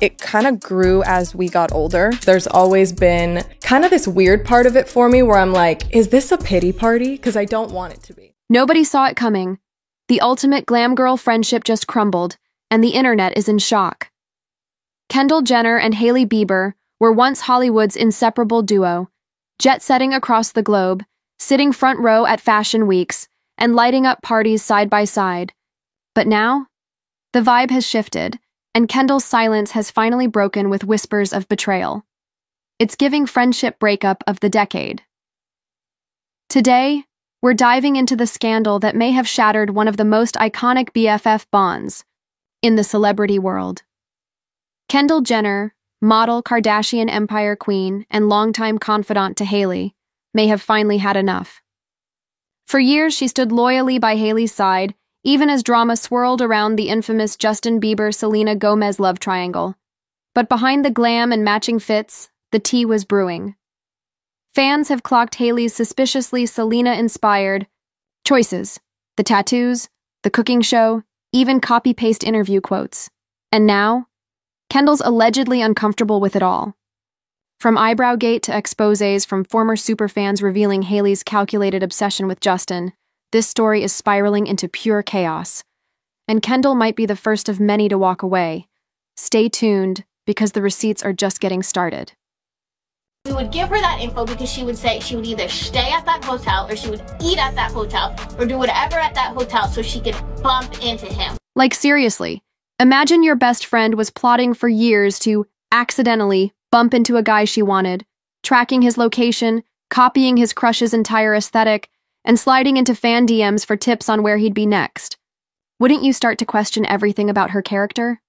it kind of grew as we got older. There's always been kind of this weird part of it for me where I'm like, is this a pity party? Because I don't want it to be. Nobody saw it coming. The ultimate glam girl friendship just crumbled, and the internet is in shock. Kendall Jenner and Hailey Bieber were once Hollywood's inseparable duo, jet-setting across the globe, sitting front row at fashion weeks, and lighting up parties side by side. But now, the vibe has shifted, and Kendall's silence has finally broken with whispers of betrayal. It's giving friendship breakup of the decade. Today, we're diving into the scandal that may have shattered one of the most iconic BFF bonds in the celebrity world. Kendall Jenner, model, Kardashian Empire queen, and longtime confidant to Hailey, may have finally had enough. For years, she stood loyally by Hailey's side, even as drama swirled around the infamous Justin Bieber-Selena Gomez love triangle. But behind the glam and matching fits, the tea was brewing. Fans have clocked Hailey's suspiciously Selena-inspired choices, the tattoos, the cooking show, even copy-paste interview quotes. And now, Kendall's allegedly uncomfortable with it all. From Eyebrowgate to exposés from former superfans revealing Hailey's calculated obsession with Justin, this story is spiraling into pure chaos. And Kendall might be the first of many to walk away. Stay tuned, because the receipts are just getting started. We would give her that info because she would say she would either stay at that hotel or she would eat at that hotel or do whatever at that hotel so she could bump into him. Like, seriously, imagine your best friend was plotting for years to accidentally bump into a guy she wanted, tracking his location, copying his crush's entire aesthetic, and sliding into fan DMs for tips on where he'd be next. Wouldn't you start to question everything about her character?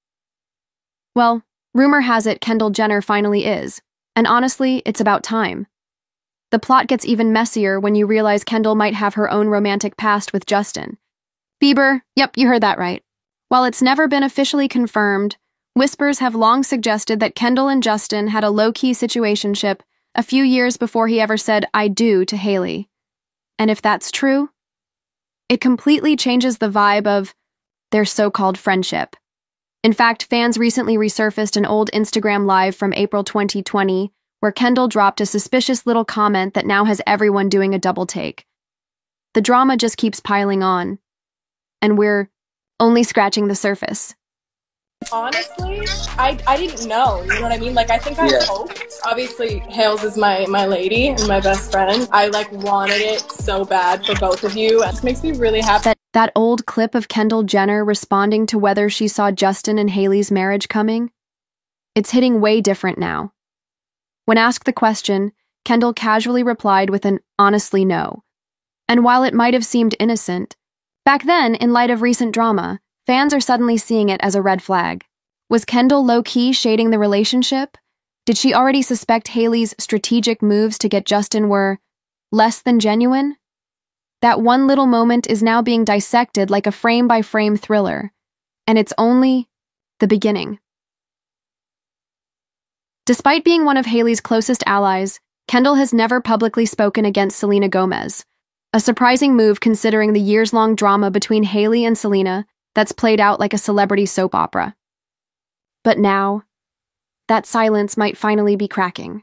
Well, rumor has it Kendall Jenner finally is. And honestly, it's about time. The plot gets even messier when you realize Kendall might have her own romantic past with Justin Bieber. Yep, you heard that right. While it's never been officially confirmed, whispers have long suggested that Kendall and Justin had a low-key situationship a few years before he ever said "I do" to Hailey. And if that's true, it completely changes the vibe of their so-called friendship. In fact, fans recently resurfaced an old Instagram Live from April 2020 where Kendall dropped a suspicious little comment that now has everyone doing a double take. The drama just keeps piling on, and we're only scratching the surface. Honestly, I didn't know, you know what I mean? Like, I think I hoped. Obviously, Hales is my lady and my best friend. I, wanted it so bad for both of you. It just makes me really happy. That old clip of Kendall Jenner responding to whether she saw Justin and Hailey's marriage coming? It's hitting way different now. When asked the question, Kendall casually replied with an honestly no. And while it might have seemed innocent, back then, in light of recent drama, fans are suddenly seeing it as a red flag. Was Kendall low-key shading the relationship? Did she already suspect Hailey's strategic moves to get Justin were less than genuine? That one little moment is now being dissected like a frame-by-frame thriller, and it's only the beginning. Despite being one of Hailey's closest allies, Kendall has never publicly spoken against Selena Gomez, a surprising move considering the years-long drama between Hailey and Selena that's played out like a celebrity soap opera. But now, that silence might finally be cracking.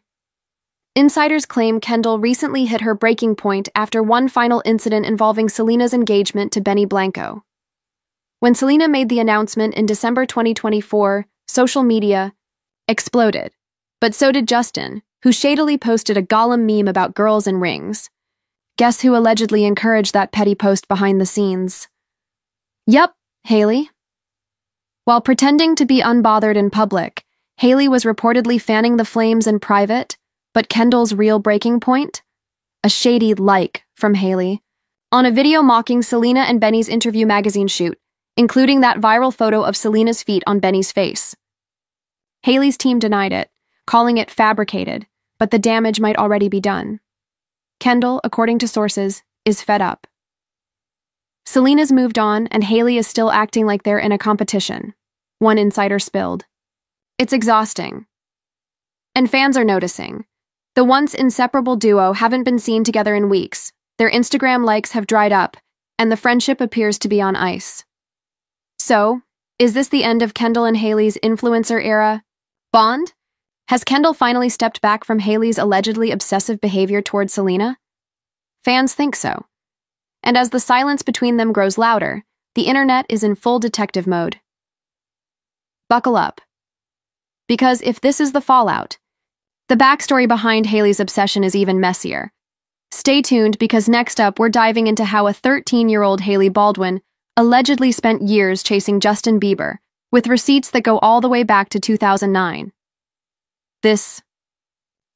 Insiders claim Kendall recently hit her breaking point after one final incident involving Selena's engagement to Benny Blanco. When Selena made the announcement in December 2024, social media exploded. But so did Justin, who shadily posted a Gollum meme about girls and rings. Guess who allegedly encouraged that petty post behind the scenes? Yup, Hailey. While pretending to be unbothered in public, Hailey was reportedly fanning the flames in private. But Kendall's real breaking point? A shady like from Hailey on a video mocking Selena and Benny's interview magazine shoot, including that viral photo of Selena's feet on Benny's face. Hailey's team denied it, calling it fabricated, but the damage might already be done. Kendall, according to sources, is fed up. Selena's moved on, and Hailey is still acting like they're in a competition, one insider spilled. It's exhausting. And fans are noticing. The once inseparable duo haven't been seen together in weeks, their Instagram likes have dried up, and the friendship appears to be on ice. So, is this the end of Kendall and Hailey's influencer era, Bond? Has Kendall finally stepped back from Hailey's allegedly obsessive behavior toward Selena? Fans think so. And as the silence between them grows louder, the internet is in full detective mode. Buckle up. Because if this is the fallout, the backstory behind Hailey's obsession is even messier. Stay tuned because next up we're diving into how a 13-year-old Hailey Baldwin allegedly spent years chasing Justin Bieber, with receipts that go all the way back to 2009. This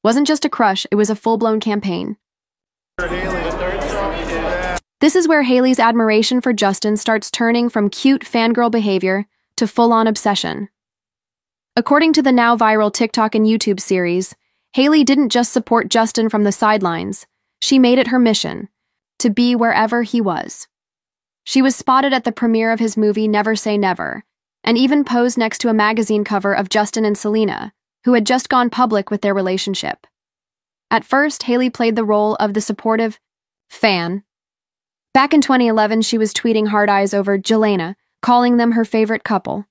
wasn't just a crush, it was a full-blown campaign. This is where Hailey's admiration for Justin starts turning from cute fangirl behavior to full-on obsession. According to the now viral TikTok and YouTube series, Hailey didn't just support Justin from the sidelines, she made it her mission to be wherever he was. She was spotted at the premiere of his movie Never Say Never, and even posed next to a magazine cover of Justin and Selena, who had just gone public with their relationship. At first, Hailey played the role of the supportive fan. Back in 2011, she was tweeting hard eyes over Jelena, calling them her favorite couple.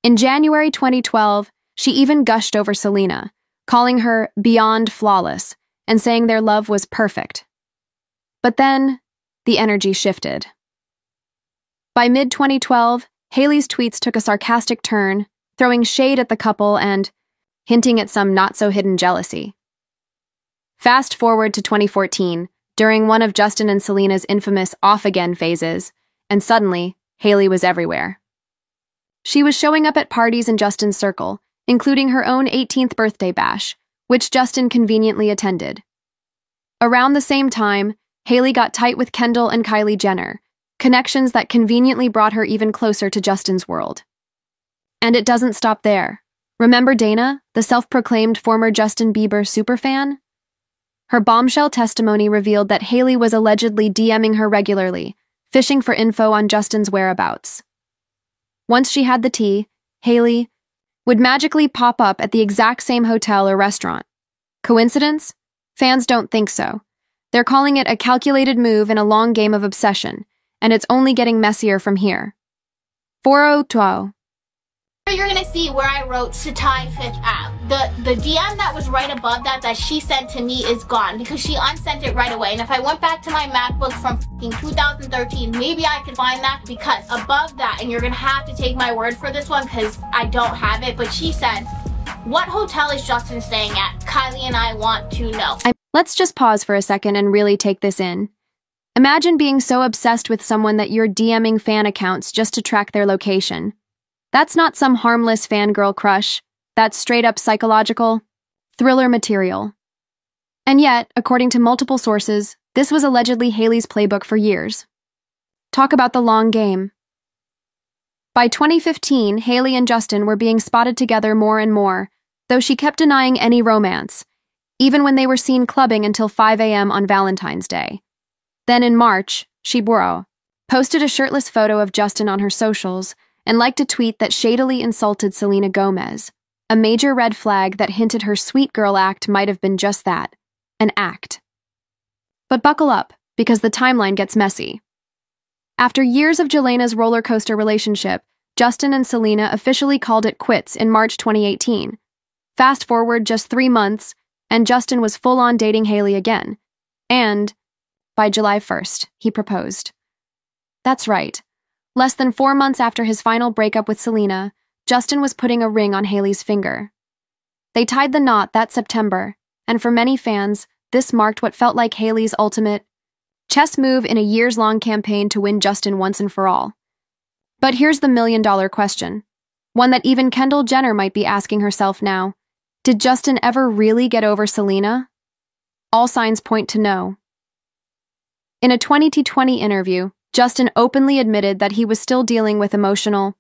In January 2012, she even gushed over Selena, calling her beyond flawless and saying their love was perfect. But then, the energy shifted. By mid-2012, Hailey's tweets took a sarcastic turn, throwing shade at the couple and hinting at some not-so-hidden jealousy. Fast forward to 2014, during one of Justin and Selena's infamous off-again phases, and suddenly, Hailey was everywhere. She was showing up at parties in Justin's circle, including her own 18th birthday bash, which Justin conveniently attended. Around the same time, Hailey got tight with Kendall and Kylie Jenner, connections that conveniently brought her even closer to Justin's world. And it doesn't stop there. Remember Dana, the self-proclaimed former Justin Bieber superfan? Her bombshell testimony revealed that Hailey was allegedly DMing her regularly, fishing for info on Justin's whereabouts. Once she had the tea, Hailey would magically pop up at the exact same hotel or restaurant. Coincidence? Fans don't think so. They're calling it a calculated move in a long game of obsession, and it's only getting messier from here. 402. You're gonna see where I wrote Satai Fifth Ave. The DM that was right above that she sent to me is gone because she unsent it right away. And if I went back to my MacBook from 2013, maybe I could find that, because above that, and you're gonna have to take my word for this one because I don't have it, but she said, "What hotel is Justin staying at? Kylie and I want to know." Let's just pause for a second and really take this in. Imagine being so obsessed with someone that you're DMing fan accounts just to track their location. That's not some harmless fangirl crush. That's straight-up psychological, thriller material. And yet, according to multiple sources, this was allegedly Hailey's playbook for years. Talk about the long game. By 2015, Hailey and Justin were being spotted together more and more, though she kept denying any romance, even when they were seen clubbing until 5 a.m. on Valentine's Day. Then in March, she posted a shirtless photo of Justin on her socials and liked a tweet that shadily insulted Selena Gomez, a major red flag that hinted her sweet girl act might have been just that, an act. But buckle up, because the timeline gets messy. After years of Jelena's roller coaster relationship, Justin and Selena officially called it quits in March 2018. Fast forward just 3 months, and Justin was full-on dating Hailey again. And by July 1st, he proposed. That's right. Less than 4 months after his final breakup with Selena, Justin was putting a ring on Hailey's finger. They tied the knot that September, and for many fans, this marked what felt like Hailey's ultimate chess move in a years-long campaign to win Justin once and for all. But here's the million-dollar question, one that even Kendall Jenner might be asking herself now. Did Justin ever really get over Selena? All signs point to no. In a 2020 interview, Justin openly admitted that he was still dealing with emotional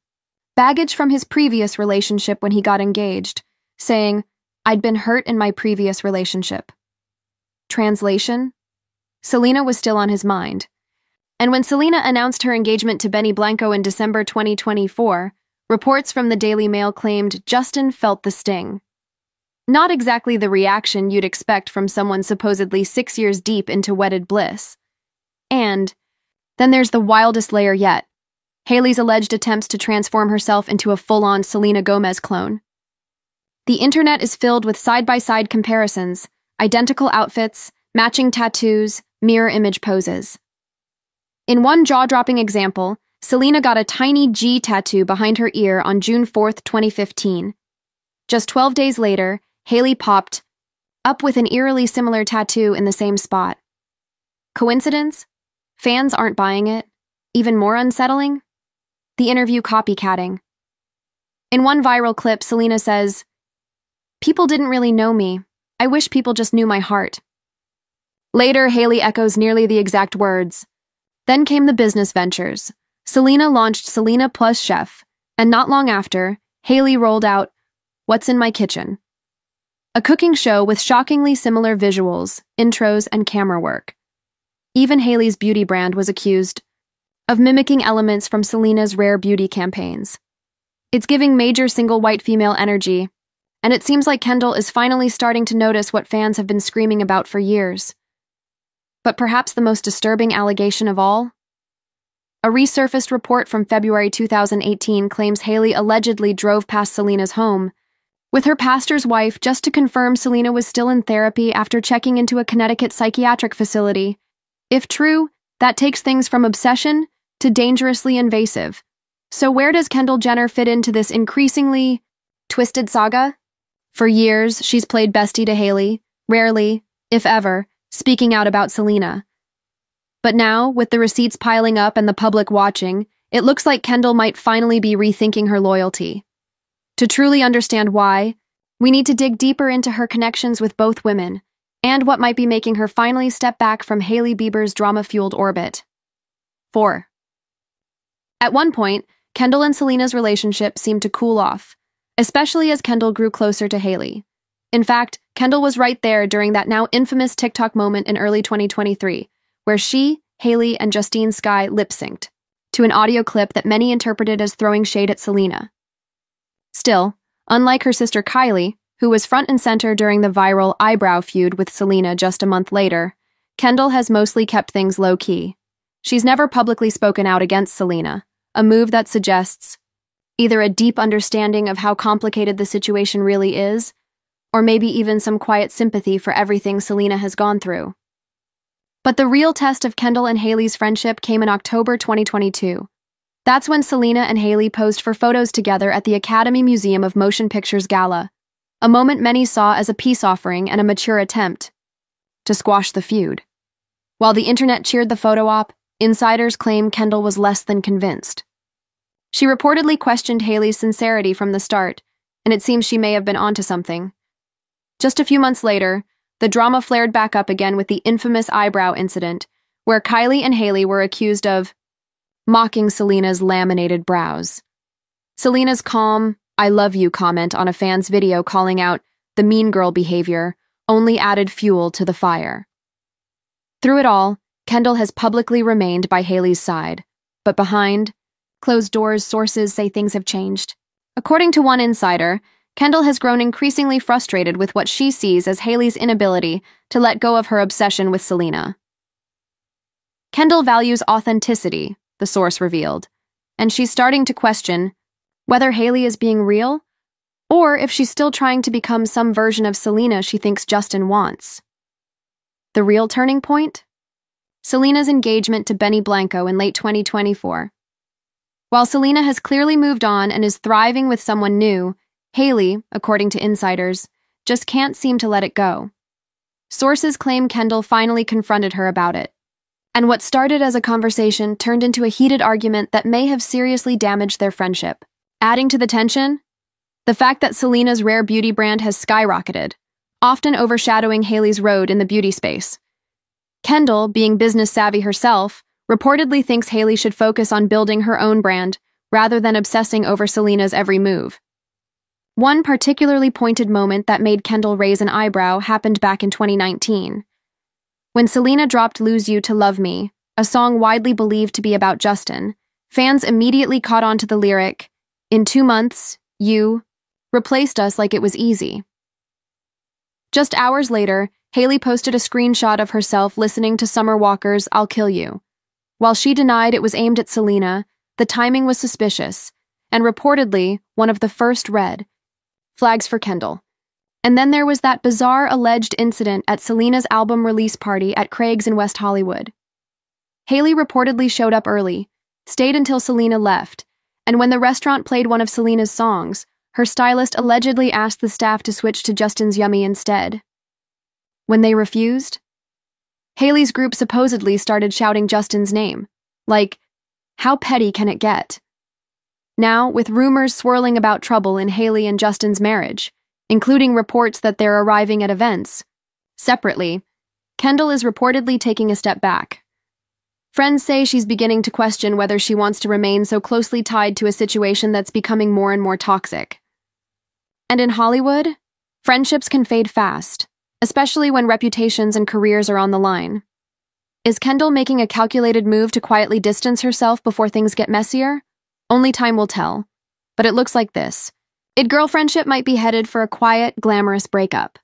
baggage from his previous relationship when he got engaged, saying, "I'd been hurt in my previous relationship." Translation? Selena was still on his mind. And when Selena announced her engagement to Benny Blanco in December 2024, reports from the Daily Mail claimed Justin felt the sting. Not exactly the reaction you'd expect from someone supposedly 6 years deep into wedded bliss. And then there's the wildest layer yet, Hailey's alleged attempts to transform herself into a full-on Selena Gomez clone. The internet is filled with side-by-side comparisons, identical outfits, matching tattoos, mirror image poses. In one jaw-dropping example, Selena got a tiny G tattoo behind her ear on June 4th, 2015. Just 12 days later, Hailey popped up with an eerily similar tattoo in the same spot. Coincidence? Fans aren't buying it. Even more unsettling? The interview copycatting. In one viral clip, Selena says, "People didn't really know me. I wish people just knew my heart." Later, Hailey echoes nearly the exact words. Then came the business ventures. Selena launched Selena Plus Chef, and not long after, Hailey rolled out What's in My Kitchen, a cooking show with shockingly similar visuals, intros, and camera work. Even Hailey's beauty brand was accused of mimicking elements from Selena's rare beauty campaigns. It's giving major single white female energy, and it seems like Kendall is finally starting to notice what fans have been screaming about for years. But perhaps the most disturbing allegation of all? A resurfaced report from February 2018 claims Hailey allegedly drove past Selena's home with her pastor's wife just to confirm Selena was still in therapy after checking into a Connecticut psychiatric facility. If true, that takes things from obsession to dangerously invasive. So where does Kendall Jenner fit into this increasingly twisted saga? For years, she's played bestie to Hailey, rarely, if ever, speaking out about Selena. But now, with the receipts piling up and the public watching, it looks like Kendall might finally be rethinking her loyalty. To truly understand why, we need to dig deeper into her connections with both women, and what might be making her finally step back from Hailey Bieber's drama-fueled orbit. 4. At one point, Kendall and Selena's relationship seemed to cool off, especially as Kendall grew closer to Hailey. In fact, Kendall was right there during that now infamous TikTok moment in early 2023, where she, Hailey, and Justine Skye lip-synced to an audio clip that many interpreted as throwing shade at Selena. Still, unlike her sister Kylie, who was front and center during the viral eyebrow feud with Selena just a month later, Kendall has mostly kept things low-key. She's never publicly spoken out against Selena, a move that suggests either a deep understanding of how complicated the situation really is, or maybe even some quiet sympathy for everything Selena has gone through. But the real test of Kendall and Hailey's friendship came in October 2022. That's when Selena and Hailey posed for photos together at the Academy Museum of Motion Pictures Gala, a moment many saw as a peace offering and a mature attempt to squash the feud. While the internet cheered the photo op, insiders claim Kendall was less than convinced. She reportedly questioned Hailey's sincerity from the start, and it seems she may have been onto something. Just a few months later, the drama flared back up again with the infamous eyebrow incident, where Kylie and Hailey were accused of mocking Selena's laminated brows. Selena's calm, "I love you" comment on a fan's video calling out the mean girl behavior only added fuel to the fire. Through it all, Kendall has publicly remained by Hailey's side, but behind closed doors, sources say things have changed. According to one insider, Kendall has grown increasingly frustrated with what she sees as Hailey's inability to let go of her obsession with Selena. Kendall values authenticity, the source revealed, and she's starting to question whether Hailey is being real or if she's still trying to become some version of Selena she thinks Justin wants. The real turning point? Selena's engagement to Benny Blanco in late 2024. While Selena has clearly moved on and is thriving with someone new, Hailey, according to insiders, just can't seem to let it go. Sources claim Kendall finally confronted her about it, and what started as a conversation turned into a heated argument that may have seriously damaged their friendship. Adding to the tension, the fact that Selena's rare beauty brand has skyrocketed, often overshadowing Hailey's road in the beauty space. Kendall, being business-savvy herself, reportedly thinks Hailey should focus on building her own brand rather than obsessing over Selena's every move. One particularly pointed moment that made Kendall raise an eyebrow happened back in 2019. When Selena dropped Lose You to Love Me, a song widely believed to be about Justin, fans immediately caught on to the lyric, "In 2 months, you replaced us like it was easy." Just hours later, Hailey posted a screenshot of herself listening to Summer Walker's I'll Kill You. While she denied it was aimed at Selena, the timing was suspicious, and reportedly, one of the first read, flags for Kendall. And then there was that bizarre alleged incident at Selena's album release party at Craig's in West Hollywood. Hailey reportedly showed up early, stayed until Selena left, and when the restaurant played one of Selena's songs, her stylist allegedly asked the staff to switch to Justin's Yummy instead. When they refused, Hailey's group supposedly started shouting Justin's name. Like, how petty can it get? Now, with rumors swirling about trouble in Hailey and Justin's marriage, including reports that they're arriving at events, separately, Kendall is reportedly taking a step back. Friends say she's beginning to question whether she wants to remain so closely tied to a situation that's becoming more and more toxic. And in Hollywood, friendships can fade fast, especially when reputations and careers are on the line. Is Kendall making a calculated move to quietly distance herself before things get messier? Only time will tell. But it looks like this. It girlfriendship might be headed for a quiet, glamorous breakup.